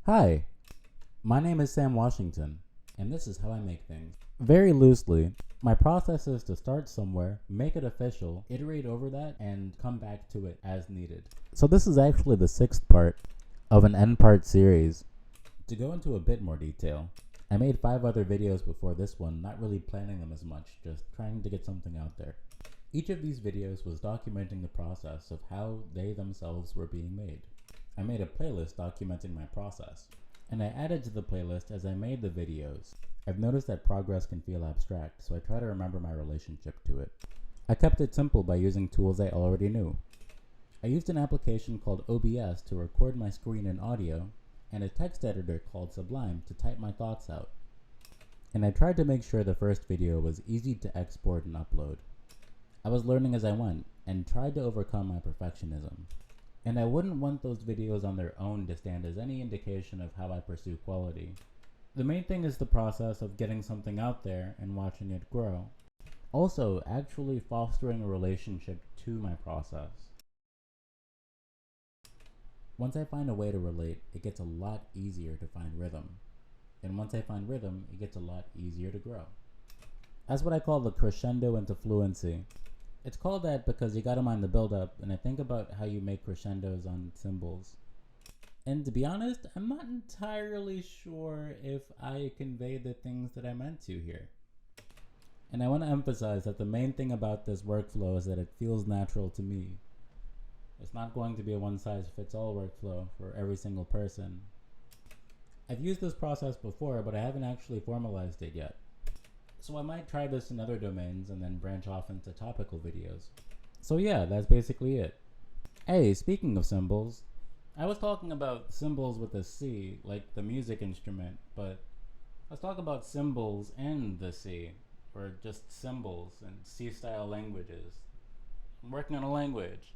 Hi, my name is Sam Washington, and this is how I make things. Very loosely, my process is to start somewhere, make it official, iterate over that, and come back to it as needed. So this is actually the sixth part of an N-part series. To go into a bit more detail, I made 5 other videos before this one, not really planning them as much, just trying to get something out there. Each of these videos was documenting the process of how they themselves were being made. I made a playlist documenting my process, and I added to the playlist as I made the videos. I've noticed that progress can feel abstract, so I try to remember my relationship to it. I kept it simple by using tools I already knew. I used an application called OBS to record my screen and audio, and a text editor called Sublime to type my thoughts out. And I tried to make sure the first video was easy to export and upload. I was learning as I went, and tried to overcome my perfectionism. And I wouldn't want those videos on their own to stand as any indication of how I pursue quality. The main thing is the process of getting something out there and watching it grow. Also, actually fostering a relationship to my process. Once I find a way to relate, it gets a lot easier to find rhythm. And once I find rhythm, it gets a lot easier to grow. That's what I call the crescendo into fluency. It's called that because you gotta mind the build-up, and I think about how you make crescendos on cymbals. And to be honest, I'm not entirely sure if I conveyed the things that I meant to here. And I want to emphasize that the main thing about this workflow is that it feels natural to me. It's not going to be a one-size-fits-all workflow for every single person. I've used this process before, but I haven't actually formalized it yet. So I might try this in other domains and then branch off into topical videos. So yeah, that's basically it. Hey, speaking of cymbals, I was talking about cymbals with a C, like the music instrument, but let's talk about symbols and the C, or just symbols in C-style languages. I'm working on a language.